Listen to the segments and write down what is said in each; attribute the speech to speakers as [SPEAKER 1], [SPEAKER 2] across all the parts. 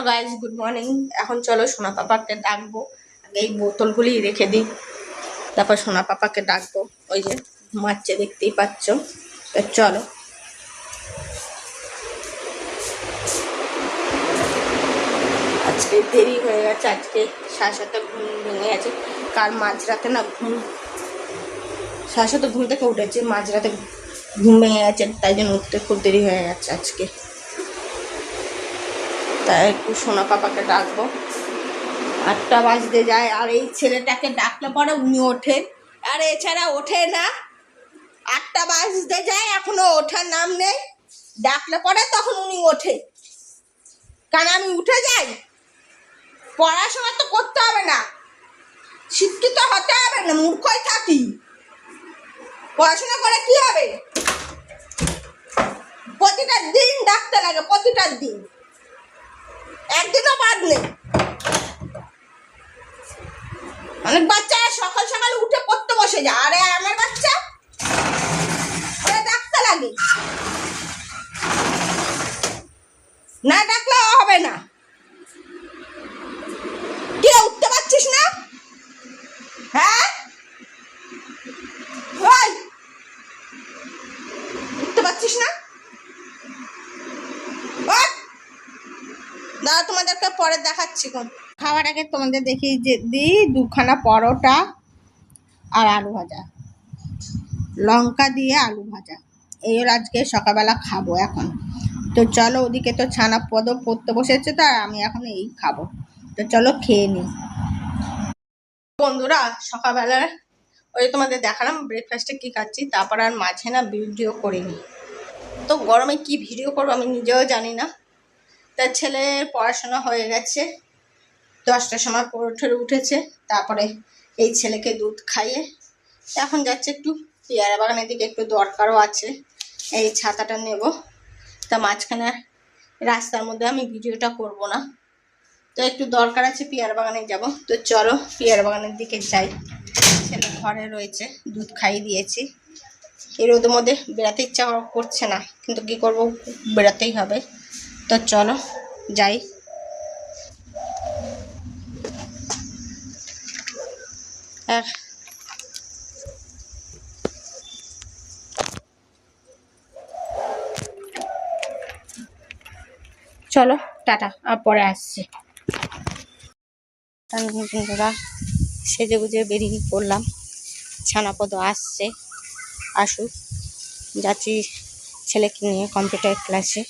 [SPEAKER 1] Guys good morning. এখন চলো সোনা পাপাকে ডাকবো। আগে এই বোতলগুলি রেখে দিই, তারপর সোনা পাপাকে ডাকবো। ওই যে ঘুমাচ্ছে, দেখতেই পাচ্ছ। তো চলো। আজকে দেরি হয়ে গেছে, আজকে 7:30 ঘুম ভেঙে গেছে। কাল মাঝরাতে না ঘুম 7:30 ঘুম থেকে উঠেছে, মাঝরাতে ঘুম ভেঙে গেছে, তাই জন্য উঠতে খুব দেরি হয়ে গেছে আজকে। তাই একটু সোনা পাপাকে ডাকবো। 8টা বাজতে যায়, আর এই ছেলেটাকে ডাকলে পরে উনি ওঠে, আর এছাড়া ওঠে না। 8টা বাজতে যায়, এখনো ওঠার নাম নেই। ডাকলে পরে তখন উনি ওঠে, কারণ আমি উঠে যাই। পড়াশোনা তো করতে হবে না, শিক্ষিত হতে হবে না, মূর্খই থাকি। পড়াশোনা করে কি হবে? প্রতিটা দিন ডাকতে লাগে, প্রতিটা দিন, একদিনও বাদ নেই। অনেক বাচ্চারা সকাল সকাল উঠে পড়তে বসে যায়, আরে আমার বাচ্চা ডাকতে লাগে, না ডাকলেও হবে না। কে উঠতে পারছিস না? হ্যাঁ, উঠতে পারছিস না? দাঁড়া, তোমাদেরকে পরে দেখাচ্ছি। কোন খাওয়ার আগে তোমাদের দেখি যে দিই 2খানা পরোটা আর আলু ভাজা, লঙ্কা দিয়ে আলু ভাজা। এই হলো আজকে সকালবেলা খাবো এখন। তো চলো, ওদিকে তো ছানা পদ পড়তে বসেছে, তো আমি এখন এই খাবো। তো চলো খেয়ে নিই। বন্ধুরা, সকালবেলা ওই তোমাদের দেখালাম ব্রেকফাস্টে কি খাচ্ছি, তারপর আর মাঝে না ভিডিও করিনি। তো গরমে কি ভিডিও করবো আমি নিজেও জানি না। তার ছেলের পড়াশোনা হয়ে গেছে, 10টার সময় উঠেছে। তারপরে এই ছেলেকে দুধ খাইয়ে এখন যাচ্ছে একটু পেয়ারা বাগানের দিকে, একটু দরকারও আছে। এই ছাতাটা নেব, তা মাঝখানে রাস্তার মধ্যে আমি ভিডিওটা করব না, তো একটু দরকার আছে, পেয়ারা বাগানে যাব। তো চলো পেয়ারা বাগানের দিকে যাই। ছেলে ঘরে রয়েছে, দুধ খাইয়ে দিয়েছি। এই রোদের মধ্যে বেড়াতে ইচ্ছা করছে না, কিন্তু কি করব, বেড়াতেই হবে। তো চলো যাই। চলো টাটা, আর পরে আসছি। বন্ধুরা, সেজে গুজে বেরিয়ে পড়লাম। ছানাপদ আসছে, আসুক। যাচ্ছি ছেলেকে নিয়ে কম্পিউটার ক্লাসে।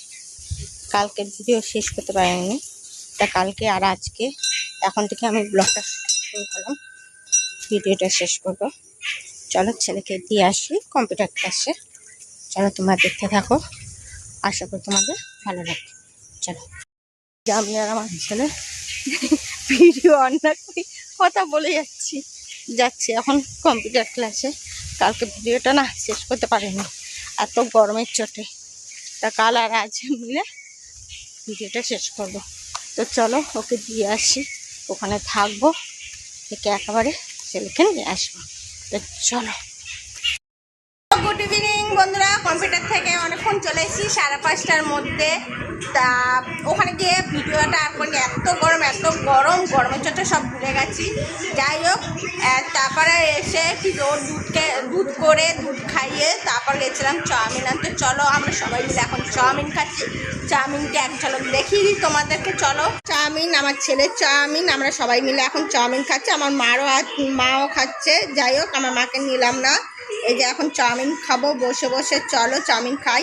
[SPEAKER 1] কালকে ভিডিও শেষ করতে পারিনি, তা কালকে আর আজকে এখন থেকে আমি ব্লগটা শুরু করলাম, ভিডিওটা শেষ করবো। চলো ছেলেকে দিয়ে আসি কম্পিউটার ক্লাসে। চলো তোমরা দেখতে থাকো, আশা করি তোমাদের ভালো লাগবে। চলো। আমি আর আমার ছেলে ভিডিও অন না করি কথা বলে যাচ্ছি এখন কম্পিউটার ক্লাসে। কালকে ভিডিওটা না শেষ করতে পারিনি এত গরমের চোটে, তা কাল আর আজ মিলে ভিডিওটা শেষ করব। তো চলো ওকে দিয়ে আসি, ওখানে থাকবো, থেকে একেবারে ছেলেকে নিয়ে আসবো। তো চলো। গুড ইভিনিং বন্ধুরা, কম্পিউটার থেকে অনেকক্ষণ চলে এসেছি, 5:30টার মধ্যে। তা ওখানে গিয়ে ভিডিওটা আর করি, এত গরমের চোটে সব ভুলে গেছি। যাই হোক, তারপরে এসে কি দুধ খাইয়ে তারপর গেছিলাম চাউমিন আনতে। চলো আমরা সবাই মিলে এখন চাউমিন খাচ্ছি। চাউমিনটা এক ঝলক দেখিয়ে দিই তোমাদেরকে। চলো, চাউমিন, আমার ছেলের চাউমিন, আমরা সবাই মিলে এখন চাউমিন খাচ্ছি। আমার মাও খাচ্ছে। যাই হোক, আমার মাকে নিলাম না। এই যে এখন চাউমিন খাবো বসে বসে। চলো চাউমিন খাই।